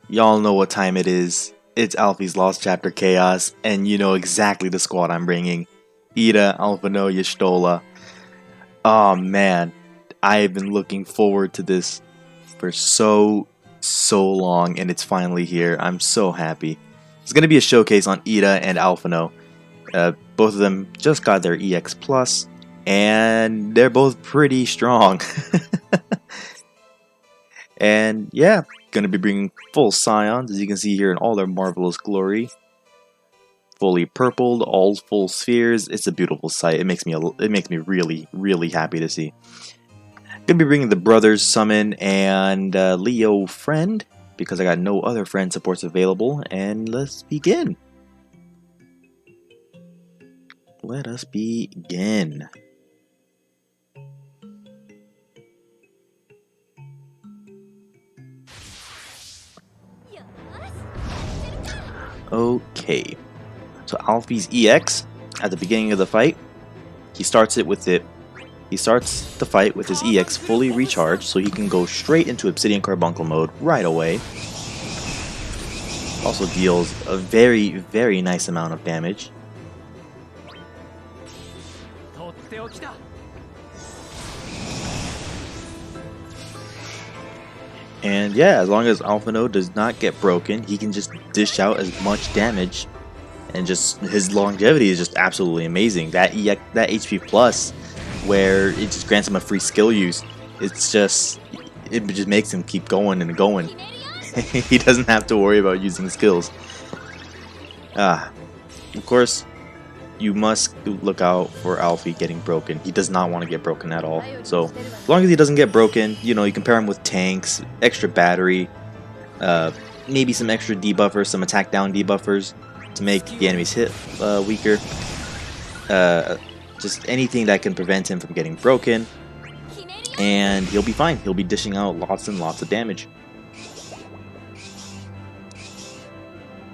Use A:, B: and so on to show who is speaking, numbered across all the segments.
A: Y'all know what time it is. It's Alfie's Lost Chapter Chaos, and you know exactly the squad I'm bringing. Yda, Alphinaud, Yda. Oh man, I've been looking forward to this for so long, and it's finally here. I'm so happy. It's going to be a showcase on Yda and Alphinaud. Both of them just got their EX Plus, and they're both pretty strong. And yeah, gonna be bringing full scions, as you can see here in all their marvelous glory. Fully purpled, all full spheres. It's a beautiful sight. It makes me really happy to see. Gonna be bringing the brothers summon and Leo friend because I got no other friend supports available. And let's begin. Let us begin. Okay, so Alfie's EX at the beginning of the fight, he starts the fight with his EX fully recharged, so he can go straight into Obsidian Carbuncle mode right away. Also deals a very nice amount of damage. And yeah, as long as Alphinaud does not get broken, he can just dish out as much damage, and just his longevity is just absolutely amazing. That HP plus, where it just grants him a free skill use, it just makes him keep going and going. He doesn't have to worry about using skills. Of course, you must look out for Alfie getting broken. He does not want to get broken at all. So, as long as he doesn't get broken, you know, you can pair him with tanks, extra battery, maybe some extra debuffers, some attack down debuffers to make the enemy's hit weaker. Just anything that can prevent him from getting broken, and he'll be fine. He'll be dishing out lots and lots of damage.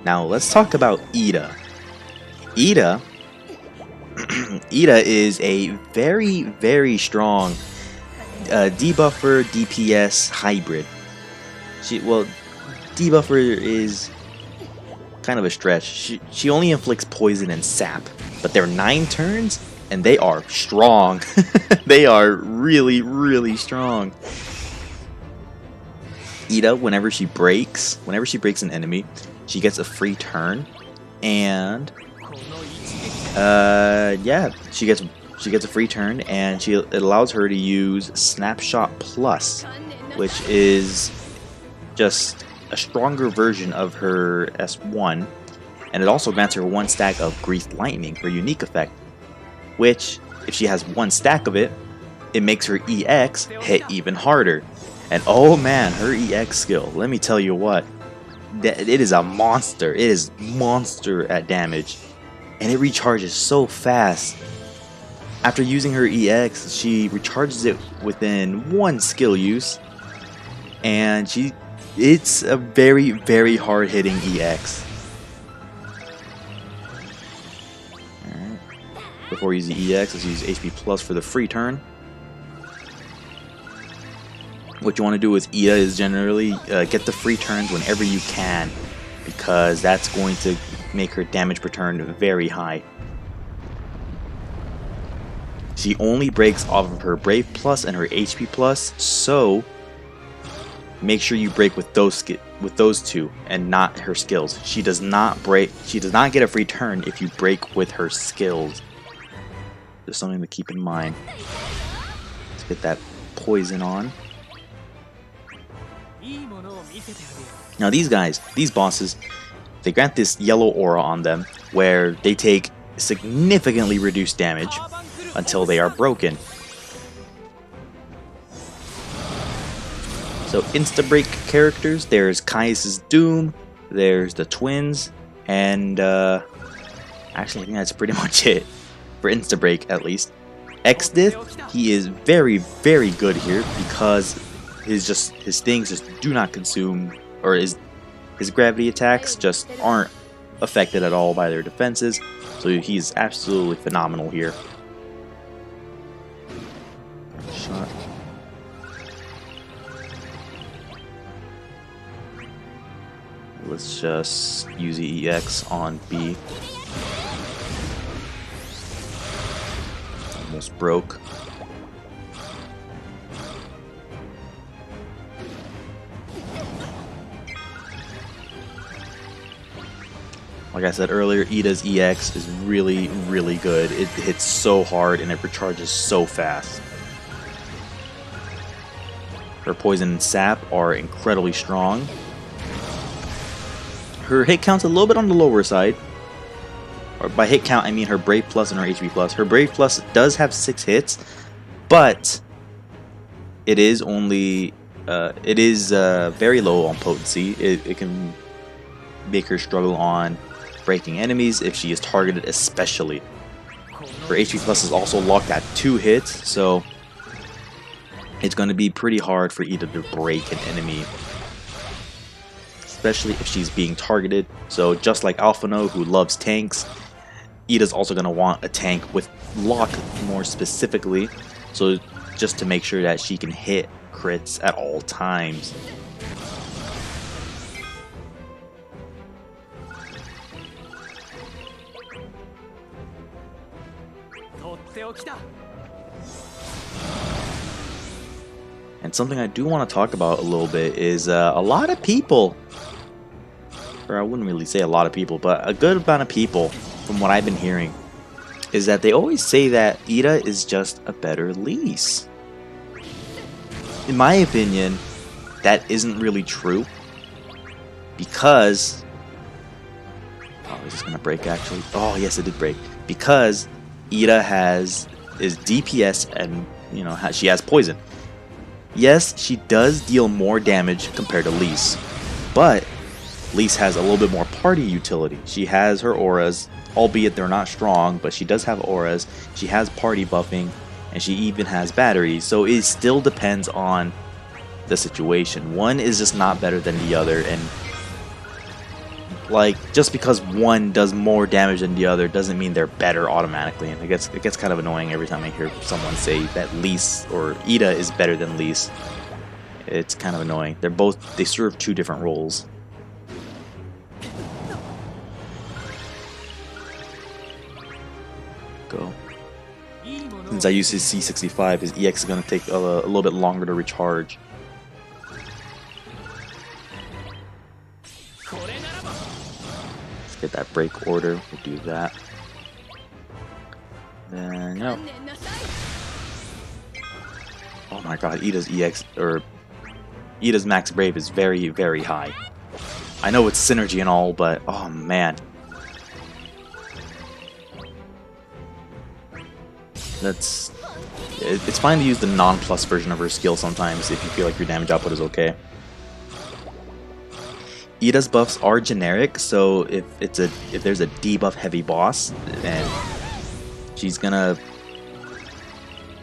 A: Now, let's talk about Yda. Yda is a very strong debuffer DPS hybrid. Debuffer is kind of a stretch. She only inflicts poison and sap, but they're 9 turns and they are strong. They are really strong. Yda, whenever she breaks an enemy, she gets a free turn, and yeah, she gets a free turn, and it allows her to use Snapshot Plus, which is just a stronger version of her S1, and it also grants her 1 stack of Greased Lightning, her unique effect, which, if she has 1 stack of it, it makes her EX hit even harder. And oh man, her EX skill, let me tell you what, it is a monster. It is monster at damage, and it recharges so fast. After using her EX, she recharges it within 1 skill use, and it's a very hard hitting EX. Alright. Before we use the EX, let's use HP Plus for the free turn. What you want to do with Yda is generally get the free turns whenever you can, because that's going to make her damage per turn very high. She only breaks off of her Brave Plus and her HP Plus, so make sure you break with those 2 and not her skills. She does not get a free turn if you break with her skills. Just something to keep in mind. Let's get that poison on. Now these bosses, they grant this yellow aura on them where they take significantly reduced damage until they are broken. So insta-break characters, there's Caius's Doom, there's the twins, and actually I think that's pretty much it for insta-break, at least. Exdith, he is very good here because his things just do not consume, or his gravity attacks just aren't affected at all by their defenses, so he's absolutely phenomenal here. Shot. Let's just use the EX on B. Almost broke. Like I said earlier, Yda's EX is really, really good. It hits so hard and it recharges so fast. Her poison and sap are incredibly strong. Her hit count's a little bit on the lower side. Or by hit count, I mean her Brave Plus and her HP Plus. Her Brave Plus does have 6 hits, but it is only very low on potency. It can make her struggle on breaking enemies if she is targeted especially. Her HP Plus is also locked at 2 hits, so it's going to be pretty hard for Yda to break an enemy, especially if she's being targeted. So just like Alphinaud, who loves tanks, Yda's also going to want a tank with lock more specifically, so just to make sure that she can hit crits at all times. And something I do want to talk about a little bit is a lot of people, or I wouldn't really say a lot of people, but a good amount of people, from what I've been hearing, is that they always say that Yda is just a better Lise. In my opinion, that isn't really true, because... Oh, is this going to break actually? Oh, yes, it did break. Because Yda is DPS and, you know, she has poison. Yes, she does deal more damage compared to Lise, but Lise has a little bit more party utility. She has her auras, albeit they're not strong, but she does have auras. She has party buffing, and she even has batteries, so it still depends on the situation. One is just not better than the other, and like, just because one does more damage than the other doesn't mean they're better automatically. And it gets kind of annoying every time I hear someone say that Lise or Yda is better than Lise. It's kind of annoying. They serve 2 different roles. Go. Since I use his C65, his EX is going to take a little bit longer to recharge. Get that break order, we'll do that. Then, no. Oh my god, Yda's EX, or Yda's max brave is very, very high. I know it's synergy and all, but oh man. It's fine to use the non-plus version of her skill sometimes if you feel like your damage output is okay. Yda's buffs are generic, so if there's a debuff heavy boss, and she's gonna,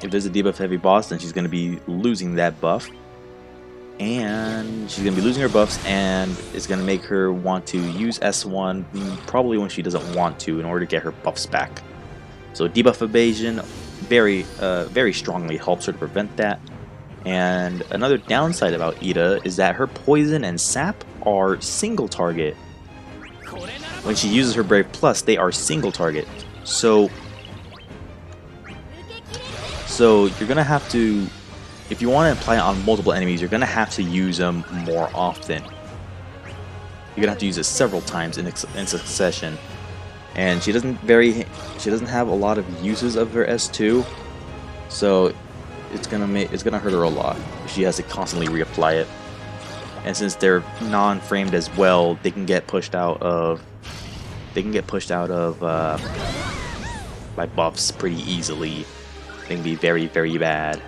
A: if there's a debuff heavy boss, then she's gonna be losing that buff, and she's gonna be losing her buffs, and it's gonna make her want to use S1 probably when she doesn't want to in order to get her buffs back. So debuff evasion very strongly helps her to prevent that. And another downside about Yda is that her poison and sap are single target. When she uses her Brave Plus, they are single target. So you're gonna have to, if you want to apply it on multiple enemies, you're gonna have to use them more often. You're gonna have to use it several times in succession. And she doesn't have a lot of uses of her S2, so it's gonna hurt her a lot. She has to constantly reapply it, and since they're non-framed as well, they can get pushed out of by buffs pretty easily. They can be very, very bad.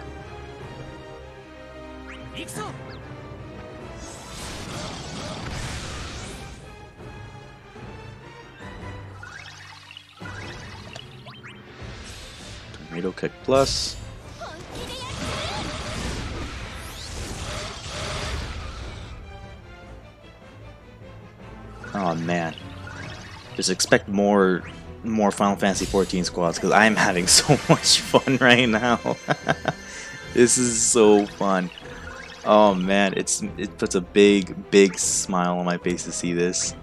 A: Tornado Kick Plus. Oh man, just expect more Final Fantasy 14 squads, because I'm having so much fun right now. This is so fun. Oh man, it puts a big smile on my face to see this.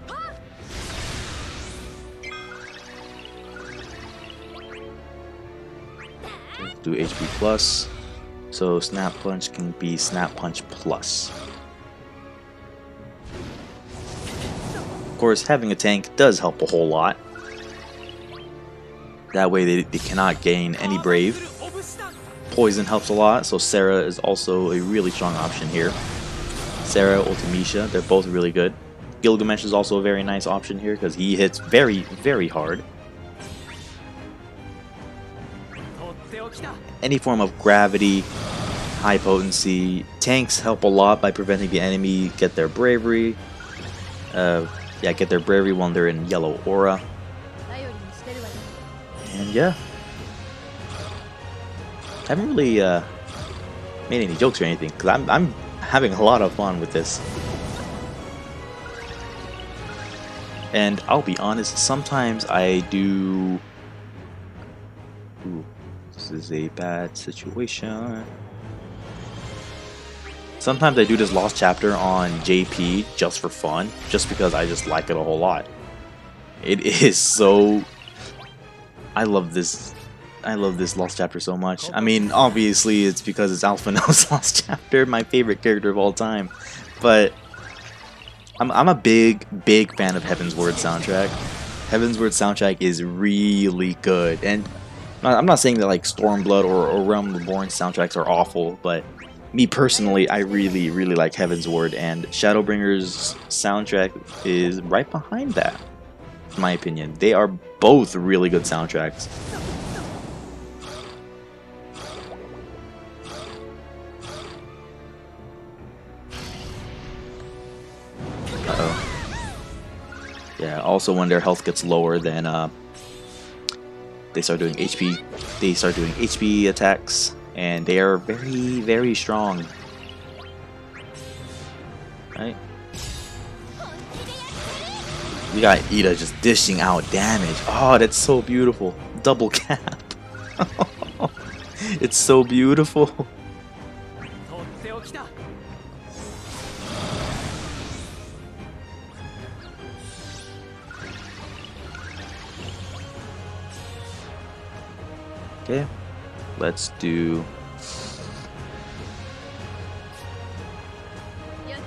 A: Do HP plus, so Snap Punch can be Snap Punch plus. Of course, having a tank does help a whole lot. That way they cannot gain any Brave. Poison helps a lot, so Sarah is also a really strong option here. Sarah, Ultimisha, they're both really good. Gilgamesh is also a very nice option here because he hits very hard. Any form of gravity, high potency. Tanks help a lot by preventing the enemy get their bravery. Get their bravery when they're in yellow aura. And yeah. I haven't really made any jokes or anything because I'm having a lot of fun with this. And I'll be honest, sometimes I do... Ooh, this is a bad situation. Sometimes I do this lost chapter on JP just for fun, just because I just like it a whole lot. It is so... I love this lost chapter so much. I mean, obviously it's because it's Alphinaud's lost chapter, my favorite character of all time. But I'm a big fan of Heaven's Word soundtrack. Heaven's Word soundtrack is really good, and I'm not saying that like Stormblood or Realm Reborn soundtracks are awful, but me personally, I really like Heaven's Word, and Shadowbringer's soundtrack is right behind that, in my opinion. They are both really good soundtracks. Yeah, also when their health gets lower, then they start doing HP. They start doing HP attacks, and they are very strong. Right? We got Yda just dishing out damage. Oh, that's so beautiful. Double cap. It's so beautiful. Okay, let's do... Yeah,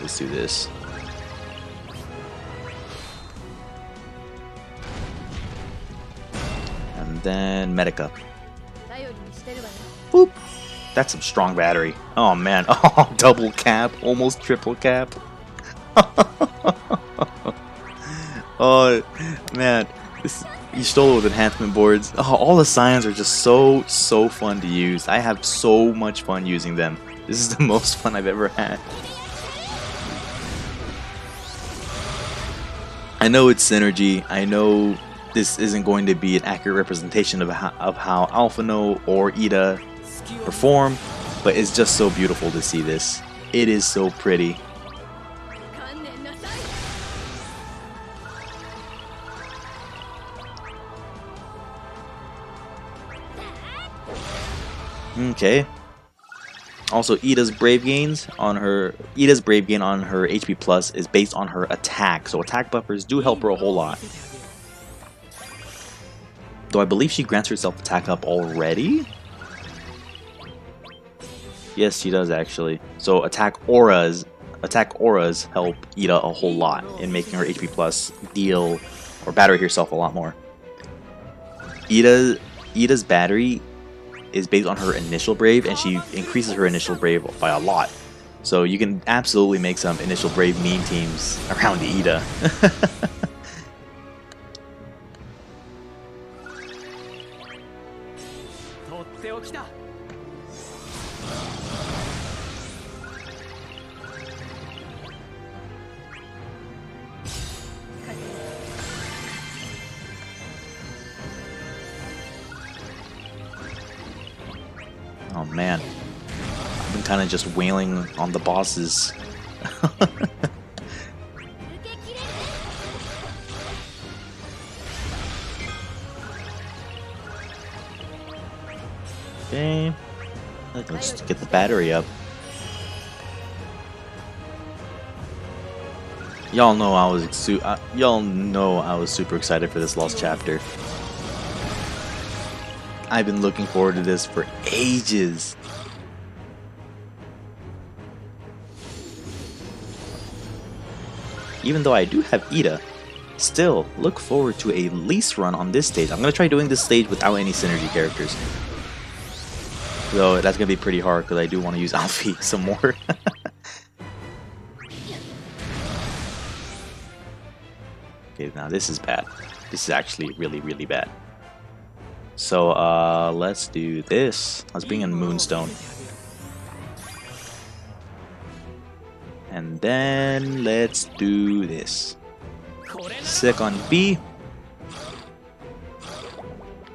A: let's do this. And then Medica. Boop! That's some strong battery. Oh man, oh, double cap, almost triple cap. Oh man, this... You stole it with enhancement boards. Oh, all the scions are just so fun to use. I have so much fun using them. This is the most fun I've ever had. I know it's synergy. I know this isn't going to be an accurate representation of how Alphinaud or Yda perform, but it's just so beautiful to see this. It is so pretty. Okay. Also, Yda's Brave gain on her HP plus is based on her attack, so attack buffers do help her a whole lot. Though I believe she grants herself attack up already. Yes, she does actually. So attack auras help Yda a whole lot in making her HP plus deal or battery herself a lot more. Yda's battery is based on her initial brave, and she increases her initial brave by a lot. So you can absolutely make some initial brave meme teams around Yda. Oh man, I've been kind of just wailing on the bosses. Okay, Let's get the battery up. Y'all know I was super excited for this Lost chapter. I've been looking forward to this for ages. Even though I do have Yda, still look forward to a Lyse run on this stage. I'm gonna try doing this stage without any synergy characters. Though that's gonna be pretty hard because I do want to use Alfie some more. Okay, now this is bad. This is actually really, really bad. So let's do this. Let's bring in Moonstone. And then let's do this. Sick on B.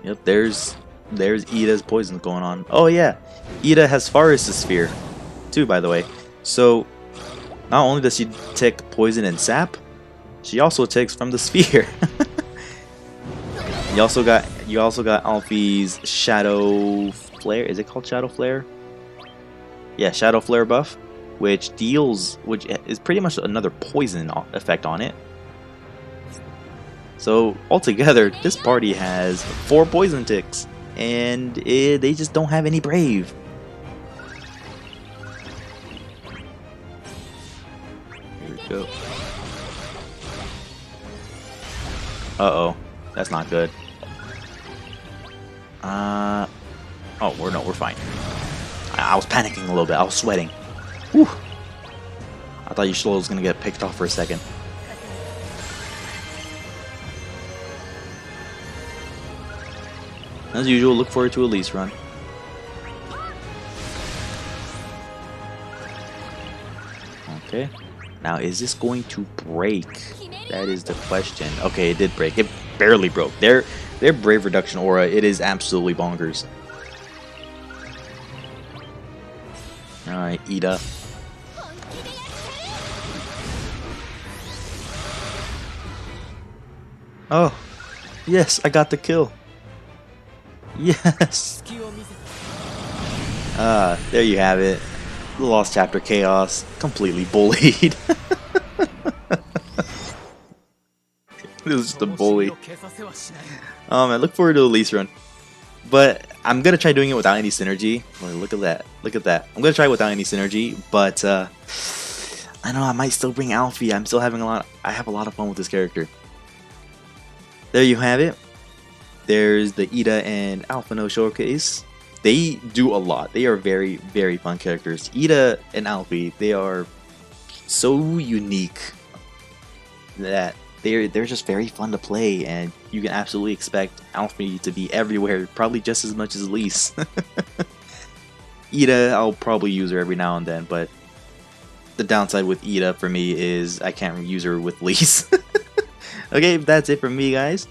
A: Yep, there's Yda's poison going on. Oh yeah, Yda has Forest Sphere too, by the way. So not only does she take poison and sap, she also takes from the sphere. You also got Alfie's Shadow Flare. Is it called Shadow Flare? Yeah, Shadow Flare buff, which is pretty much another poison effect on it. So altogether, this party has 4 poison ticks, and they just don't have any brave. Here we go. Uh-oh, that's not good. Oh, we're fine. I was panicking a little bit. I was sweating. Whew. I thought Yshlo was gonna get picked off for a second. As usual, look forward to a Lyse run. Okay. Now, is this going to break? That is the question. Okay, it did break. It barely broke. Their brave reduction aura, it is absolutely bonkers. Alright, Yda. Oh, yes, I got the kill. Yes. There you have it. The Lost Chapter Chaos, completely bullied. This is just a bully. I look forward to a Lyse run. But I'm gonna try doing it without any synergy. Oh, look at that. Look at that. I'm gonna try without any synergy, but I know I might still bring Alfie. I have a lot of fun with this character. There you have it. There's the Yda and Alphinaud showcase. They do a lot. They are very, very fun characters. Yda and Alfie, they are so unique that they're just very fun to play, and you can absolutely expect Alfie to be everywhere, probably just as much as Lise. Yda, I'll probably use her every now and then, but the downside with Yda for me is I can't use her with Lise. Okay, that's it from me, guys.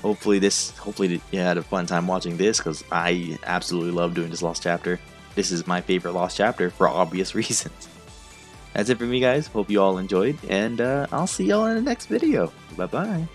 A: Hopefully you had a fun time watching this, because I absolutely love doing this Lost chapter. This is my favorite Lost chapter for obvious reasons. That's it for me, guys. Hope you all enjoyed, and I'll see y'all in the next video. Bye bye.